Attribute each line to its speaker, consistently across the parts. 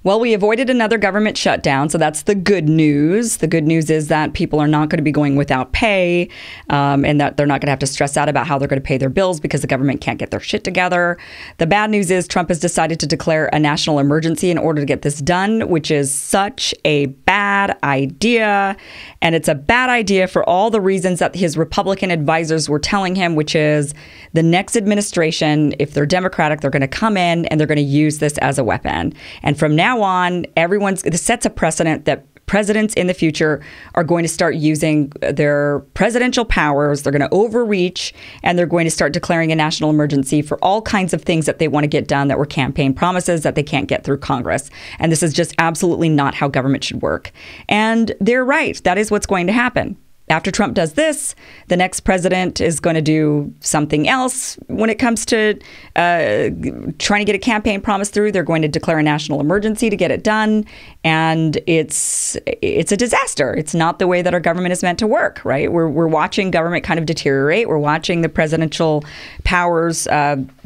Speaker 1: Well, we avoided another government shutdown, so that's the good news. The good news is that people are not going to be going without pay, and that they're not going to have to stress out about how they're going to pay their bills because the government can't get their shit together. The bad news is Trump has decided to declare a national emergency in order to get this done, which is such a bad idea. And it's a bad idea for all the reasons that his Republican advisors were telling him, which is the next administration, if they're Democratic, they're going to come in and they're going to use this as a weapon. And from now on, this sets a precedent that presidents in the future are going to start using their presidential powers. They're going to overreach, and they're going to start declaring a national emergency for all kinds of things that they want to get done that were campaign promises that they can't get through Congress. And this is just absolutely not how government should work. And they're right. That is what's going to happen. After Trump does this, the next president is going to do something else when it comes to trying to get a campaign promise through. They're going to declare a national emergency to get it done. And it's a disaster. It's not the way that our government is meant to work, right? We're watching government kind of deteriorate. We're watching the presidential powers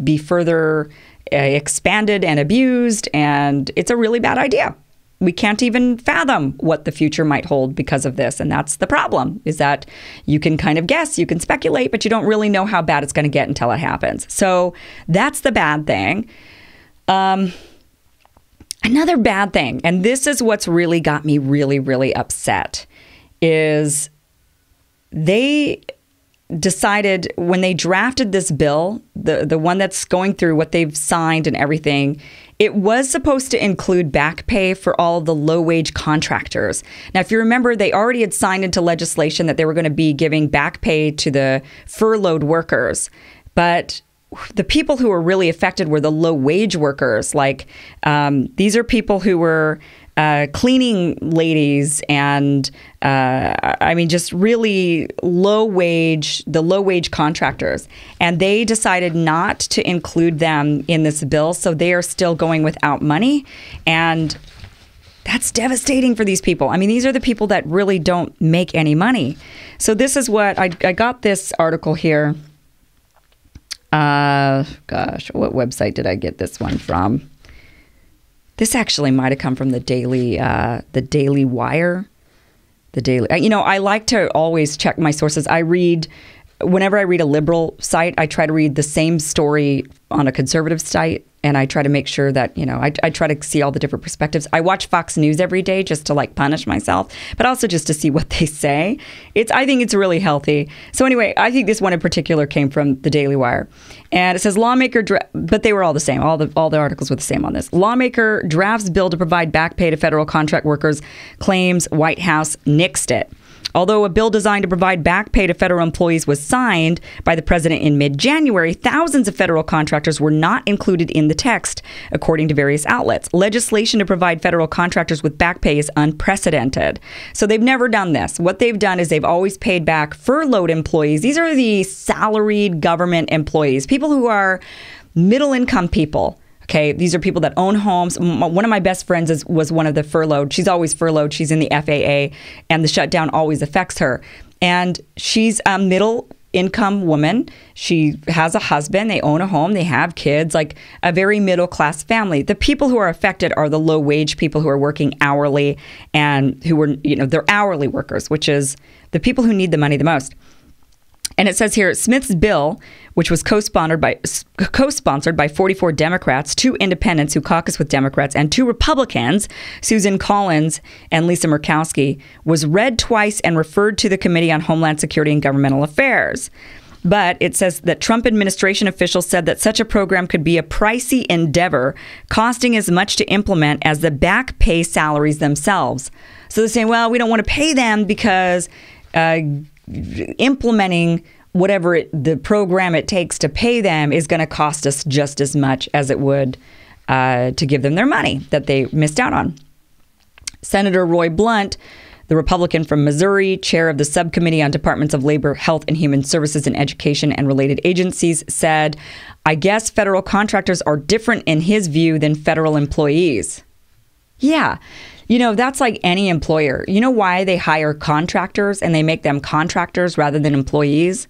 Speaker 1: be further expanded and abused. And it's a really bad idea. We can't even fathom what the future might hold because of this. And that's the problem, is that you can kind of guess, you can speculate, but you don't really know how bad it's going to get until it happens. So that's the bad thing. Another bad thing, and this is what's really got me really, really upset, is they decided when they drafted this bill, the one that's going through what they've signed and everything, it was supposed to include back pay for all the low-wage contractors. Now, if you remember, they already had signed into legislation that they were going to be giving back pay to the furloughed workers. But the people who were really affected were the low-wage workers. Like, these are people who were cleaning ladies and, just really the low-wage contractors. And they decided not to include them in this bill, so they are still going without money. And that's devastating for these people. I mean, these are the people that really don't make any money. So this is what, I got this article here. What website did I get this one from? This actually might have come from the Daily Wire. I like to always check my sources. Whenever I read a liberal site, I try to read the same story on a conservative site. And I try to make sure that, I try to see all the different perspectives. I watch Fox News every day just to punish myself, but also just to see what they say. I think it's really healthy. So anyway, I think this one in particular came from the Daily Wire. And it says but they were all the same. All the articles were the same on this. Lawmaker drafts bill to provide back pay to federal contract workers, claims White House nixed it. Although a bill designed to provide back pay to federal employees was signed by the president in mid-January, thousands of federal contractors were not included in the text, according to various outlets. Legislation to provide federal contractors with back pay is unprecedented. So they've never done this. What they've done is they've always paid back furloughed employees. These are the salaried government employees, people who are middle-income people. Okay, these are people that own homes. One of my best friends was one of the furloughed. She's always furloughed. She's in the FAA, and the shutdown always affects her. And she's a middle-income woman. She has a husband. They own a home. They have kids, like a very middle-class family. The people who are affected are the low-wage people who are working hourly and who are, they're hourly workers, which is the people who need the money the most. And it says here, Smith's bill, which was co-sponsored by 44 Democrats, 2 independents who caucus with Democrats, and 2 Republicans, Susan Collins and Lisa Murkowski, was read twice and referred to the Committee on Homeland Security and Governmental Affairs. But it says that Trump administration officials said that such a program could be a pricey endeavor, costing as much to implement as the back pay salaries themselves. So they're saying, well, we don't want to pay them because implementing whatever the program it takes to pay them is going to cost us just as much as it would to give them their money that they missed out on. Senator Roy Blunt, the Republican from Missouri, chair of the subcommittee on Departments of Labor, Health and Human Services and Education and related agencies, said, I guess federal contractors are different in his view than federal employees. Yeah. That's like any employer. You know why they hire contractors and they make them contractors rather than employees?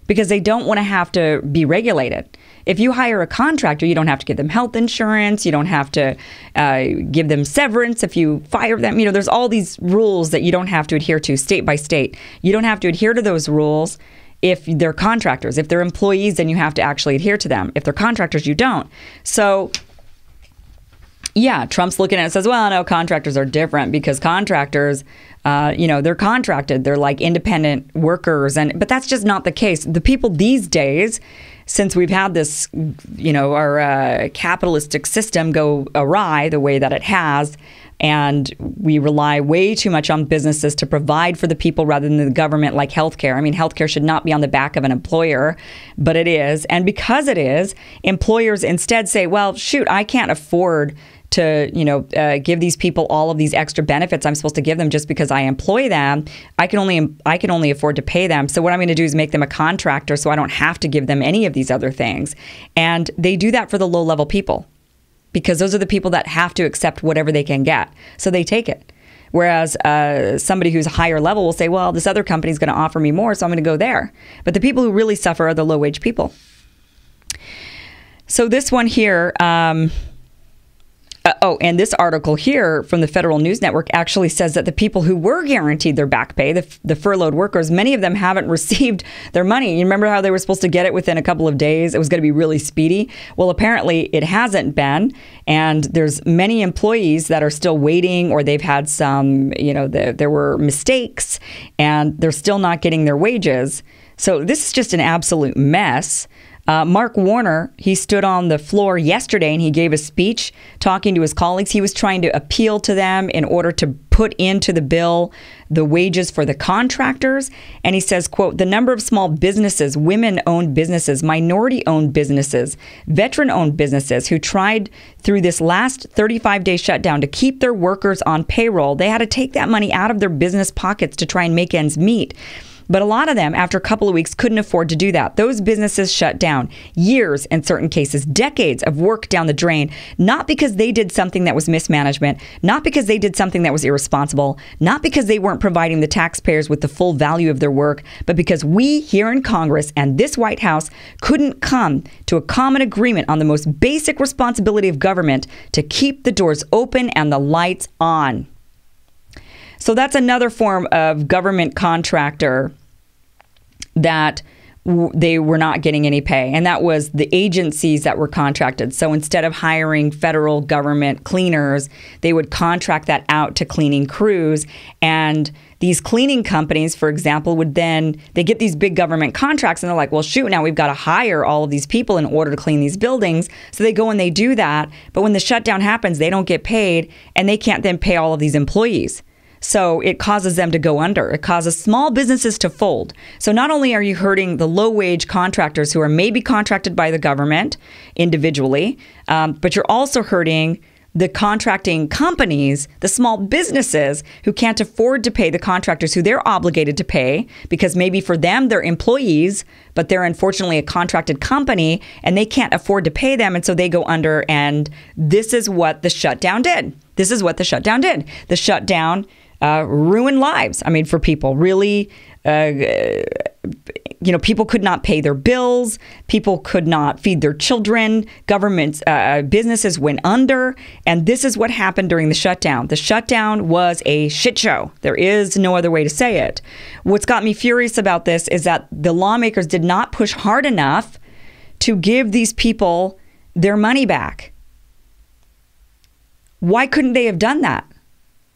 Speaker 1: Because they don't want to have to be regulated. If you hire a contractor, you don't have to give them health insurance. You don't have to give them severance if you fire them. You know, there's all these rules that you don't have to adhere to state by state. You don't have to adhere to those rules if they're contractors. If they're employees, then you have to actually adhere to them. If they're contractors, you don't. So yeah, Trump's looking at it and says, well, no, contractors are different because contractors, they're contracted. They're like independent workers. But that's just not the case. The people these days, since we've had this, our capitalistic system go awry the way that it has, and we rely way too much on businesses to provide for the people rather than the government, like healthcare. I mean, healthcare should not be on the back of an employer, but it is. And because it is, employers instead say, well, shoot, I can't afford to, give these people all of these extra benefits I'm supposed to give them just because I employ them. I can only afford to pay them. So what I'm going to do is make them a contractor so I don't have to give them any of these other things. And they do that for the low-level people because those are the people that have to accept whatever they can get. So they take it. Whereas somebody who's higher level will say, well, this other company is going to offer me more, so I'm going to go there. But the people who really suffer are the low-wage people. So this one here... and this article here from the Federal News Network actually says that the people who were guaranteed their back pay, the furloughed workers, many of them haven't received their money. You remember how they were supposed to get it within a couple of days? It was going to be really speedy. Well, apparently it hasn't been. And there's many employees that are still waiting, or they've had some, there were mistakes and they're still not getting their wages. So this is just an absolute mess. Mark Warner, he stood on the floor yesterday and he gave a speech talking to his colleagues. He was trying to appeal to them in order to put into the bill the wages for the contractors. And he says, quote, the number of small businesses, women-owned businesses, minority-owned businesses, veteran-owned businesses who tried through this last 35-day shutdown to keep their workers on payroll, they had to take that money out of their business pockets to try and make ends meet. But a lot of them, after a couple of weeks, couldn't afford to do that. Those businesses shut down. Years, in certain cases, decades of work down the drain, not because they did something that was mismanagement, not because they did something that was irresponsible, not because they weren't providing the taxpayers with the full value of their work, but because we here in Congress and this White House couldn't come to a common agreement on the most basic responsibility of government to keep the doors open and the lights on. So that's another form of government contractor that they were not getting any pay. And that was the agencies that were contracted. So instead of hiring federal government cleaners, they would contract that out to cleaning crews. And these cleaning companies, for example, they get these big government contracts and they're like, well, shoot, now we've got to hire all of these people in order to clean these buildings. So they go and they do that. But when the shutdown happens, they don't get paid and they can't then pay all of these employees. So it causes them to go under. It causes small businesses to fold. So not only are you hurting the low-wage contractors who are maybe contracted by the government individually, but you're also hurting the contracting companies, the small businesses who can't afford to pay the contractors who they're obligated to pay because maybe for them they're employees, but they're unfortunately a contracted company and they can't afford to pay them. And so they go under. And this is what the shutdown did. The shutdown ruin lives. I mean, for people, really, people could not pay their bills. People could not feed their children. Governments, businesses went under. And this is what happened during the shutdown. The shutdown was a shit show. There is no other way to say it. What's got me furious about this is that the lawmakers did not push hard enough to give these people their money back. Why couldn't they have done that?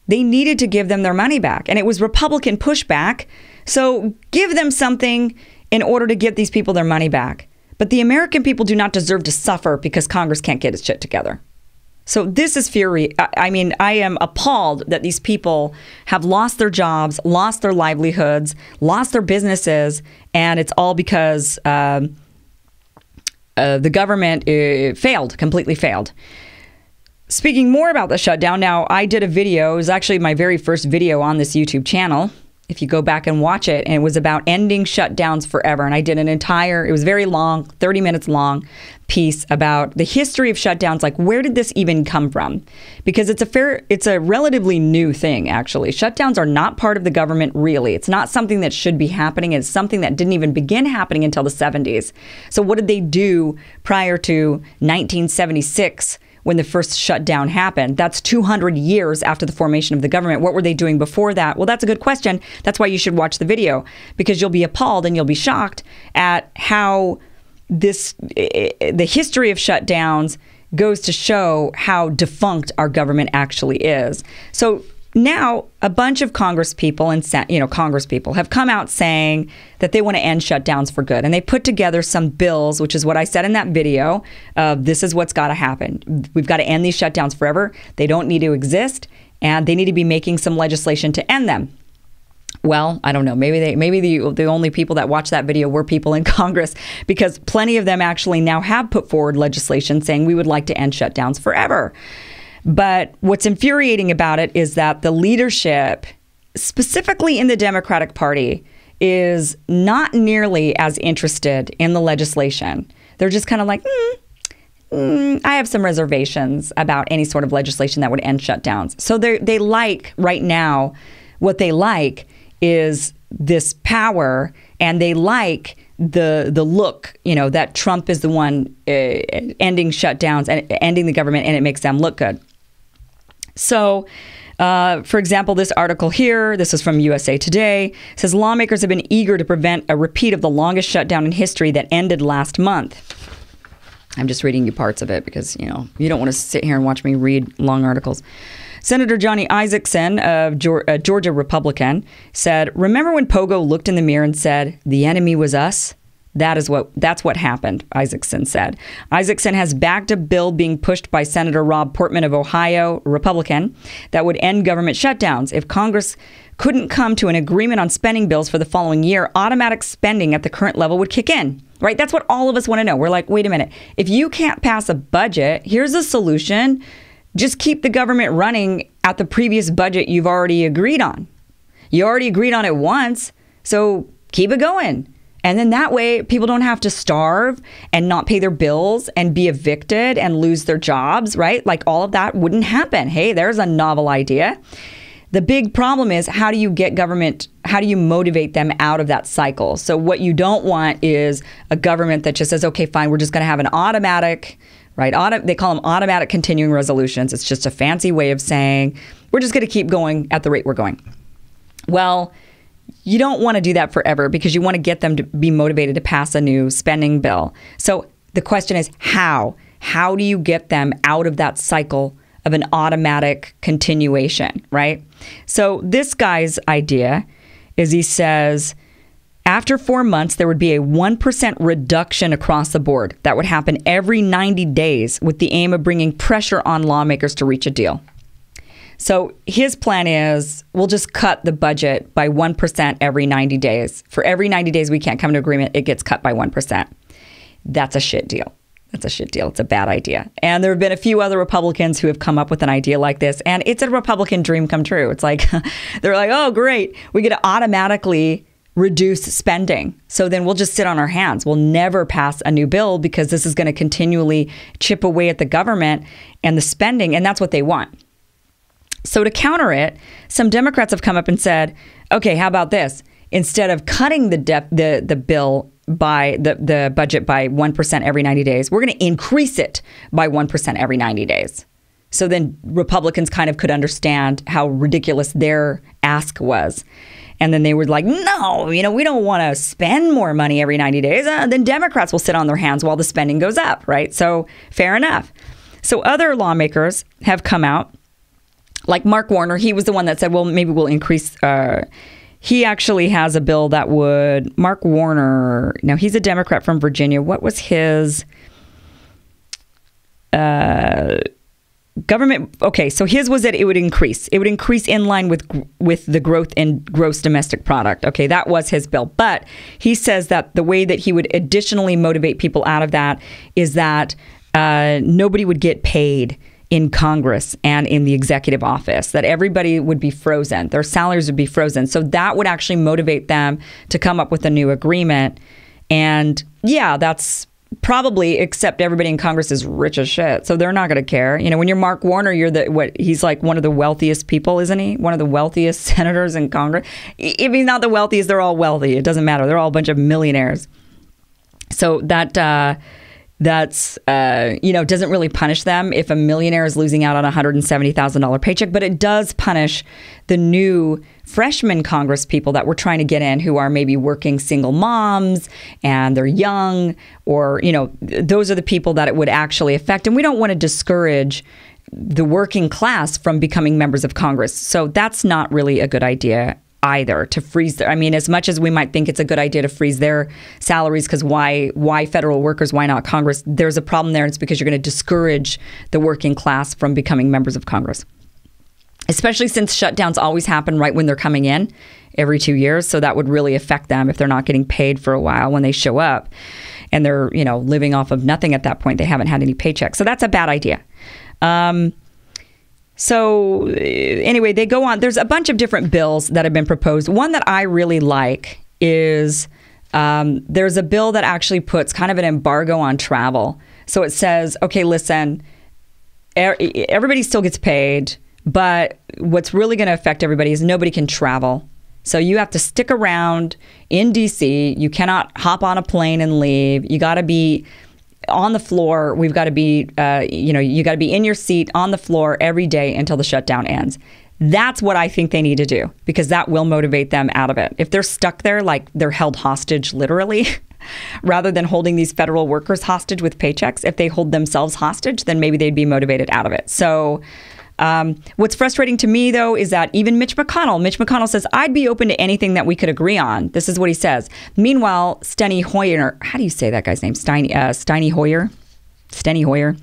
Speaker 1: They needed to give them their money back. And it was Republican pushback. So give them something in order to give these people their money back. But the American people do not deserve to suffer because Congress can't get its shit together. So this is fury. I mean, I am appalled that these people have lost their jobs, lost their livelihoods, lost their businesses. And it's all because the government completely failed. Speaking more about the shutdown, now I did a video. It was actually my very first video on this YouTube channel. if you go back and watch it, and it was about ending shutdowns forever. And I did it was very long, 30 minutes long piece about the history of shutdowns. Like, where did this even come from? Because it's a relatively new thing, actually. Shutdowns are not part of the government, really. It's not something that should be happening. It's something that didn't even begin happening until the 70s. So what did they do prior to 1976? When the first shutdown happened? That's 200 years after the formation of the government. What were they doing before that? Well, that's a good question. That's why you should watch the video, because you'll be appalled and you'll be shocked at how the history of shutdowns goes to show how defunct our government actually is. So now a bunch of Congress people have come out saying that they want to end shutdowns for good. And they put together some bills, which is what I said in that video. This is what's got to happen. We've got to end these shutdowns forever. They don't need to exist, and they need to be making some legislation to end them. Well, I don't know. Maybe the only people that watched that video were people in Congress, because plenty of them actually now have put forward legislation saying we would like to end shutdowns forever. But what's infuriating about it is that the leadership, specifically in the Democratic Party, is not nearly as interested in the legislation. They're just kind of like, I have some reservations about any sort of legislation that would end shutdowns. So they like, right now, what they like is this power, and they like the look, that Trump is the one ending shutdowns and ending the government, and it makes them look good. So, for example, this article here, this is from USA Today, says lawmakers have been eager to prevent a repeat of the longest shutdown in history that ended last month. I'm just reading you parts of it because, you don't want to sit here and watch me read long articles. Senator Johnny Isakson, of Georgia Republican, said, "Remember when Pogo looked in the mirror and said, 'The enemy was us'? That's what happened," Isakson said. Isakson has backed a bill being pushed by Senator Rob Portman of Ohio, Republican, that would end government shutdowns. If Congress couldn't come to an agreement on spending bills for the following year, automatic spending at the current level would kick in. Right? That's what all of us want to know. We're like, wait a minute. If you can't pass a budget, here's a solution. Just keep the government running at the previous budget you've already agreed on. You already agreed on it once, so keep it going. And then that way, people don't have to starve and not pay their bills and be evicted and lose their jobs, right? Like, all of that wouldn't happen. Hey, there's a novel idea. The big problem is, how do you motivate them out of that cycle? So what you don't want is a government that just says, okay, fine, we're just going to have an automatic, right? They call them automatic continuing resolutions. It's just a fancy way of saying, we're just going to keep going at the rate we're going. Well, you don't want to do that forever, because you want to get them to be motivated to pass a new spending bill. So the question is, how? How do you get them out of that cycle of an automatic continuation, right? So this guy's idea is, he says, after 4 months, there would be a 1% reduction across the board. That would happen every 90 days with the aim of bringing pressure on lawmakers to reach a deal. So his plan is, we'll just cut the budget by 1% every 90 days. For every 90 days we can't come to agreement, it gets cut by 1%. That's a shit deal. That's a shit deal. It's a bad idea. And there have been a few other Republicans who have come up with an idea like this, and it's a Republican dream come true. It's like, they're like, oh, great, we get to automatically reduce spending. So then we'll just sit on our hands. We'll never pass a new bill, because this is going to continually chip away at the government and the spending, and that's what they want. So to counter it, some Democrats have come up and said, okay, how about this? Instead of cutting the bill by the budget by 1% every 90 days, we're going to increase it by 1% every 90 days. So then Republicans kind of could understand how ridiculous their ask was. And then they were like, no, we don't want to spend more money every 90 days. Then Democrats will sit on their hands while the spending goes up, right? So fair enough. So other lawmakers have come out, like Mark Warner. He was the one that said, well, maybe we'll increase. He actually has a bill that would, Mark Warner, now he's a Democrat from Virginia. What was his government? Okay, so his was that it would increase. It would increase in line with the growth in gross domestic product. Okay, that was his bill. But he says that the way that he would additionally motivate people out of that is that nobody would get paid in Congress and in the executive office, that everybody would be frozen. Their salaries would be frozen. So that would actually motivate them to come up with a new agreement. And yeah, that's probably, except everybody in Congress is rich as shit. So they're not going to care. You know, when you're Mark Warner, he's like one of the wealthiest people, isn't he? One of the wealthiest senators in Congress. If he's not the wealthiest, they're all wealthy. It doesn't matter. They're all a bunch of millionaires. So that's doesn't really punish them if a millionaire is losing out on a $170,000 paycheck, but it does punish the new freshman Congress people that we're trying to get in, who are maybe working single moms and they're young, or, those are the people that it would actually affect. And we don't want to discourage the working class from becoming members of Congress. So that's not really a good idea either, to freeze as much as we might think it's a good idea to freeze their salaries, because why federal workers, why not Congress? There's a problem there. It's because you're going to discourage the working class from becoming members of Congress, especially since shutdowns always happen right when they're coming in every 2 years. So that would really affect them if they're not getting paid for a while when they show up, and they're, living off of nothing at that point. They haven't had any paychecks. So that's a bad idea. So anyway, they go on. There's a bunch of different bills that have been proposed. One that I really like is there's a bill that actually puts kind of an embargo on travel. So it says, okay, listen, everybody still gets paid, but what's really going to affect everybody is nobody can travel. So you have to stick around in D.C. You cannot hop on a plane and leave. You got to be on the floor. We've got to be, you got to be in your seat on the floor every day until the shutdown ends. That's what I think they need to do, because that will motivate them out of it. If they're stuck there, like they're held hostage literally, rather than holding these federal workers hostage with paychecks, if they hold themselves hostage, then maybe they'd be motivated out of it. So what's frustrating to me, though, is that even Mitch McConnell says, I'd be open to anything that we could agree on. This is what he says. Meanwhile, Steny Hoyer, how do you say that guy's name? Steny Hoyer?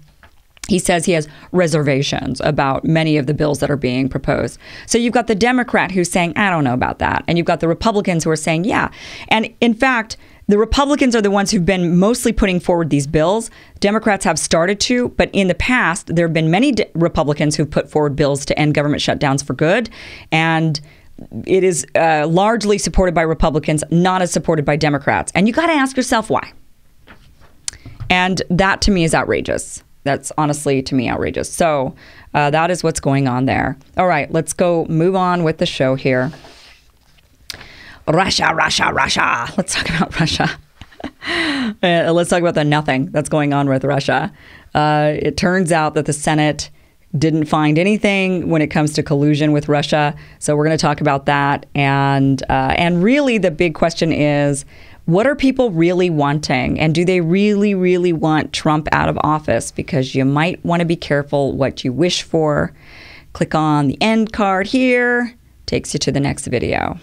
Speaker 1: He says he has reservations about many of the bills that are being proposed. So you've got the Democrat who's saying, I don't know about that. And you've got the Republicans who are saying, yeah. And in fact, the Republicans are the ones who've been mostly putting forward these bills. Democrats have started to, but in the past, there have been many Republicans who've put forward bills to end government shutdowns for good. And it is largely supported by Republicans, not as supported by Democrats. And you got to ask yourself why. And that, to me, is outrageous. That's honestly, to me, outrageous. So that is what's going on there. All right, let's go move on with the show here. Russia. Let's talk about Russia. Let's talk about the nothing that's going on with Russia. It turns out that the Senate didn't find anything when it comes to collusion with Russia. So we're going to talk about that. And really the big question is, what are people really wanting? And do they really, really want Trump out of office? Because you might want to be careful what you wish for. Click on the end card here. Takes you to the next video.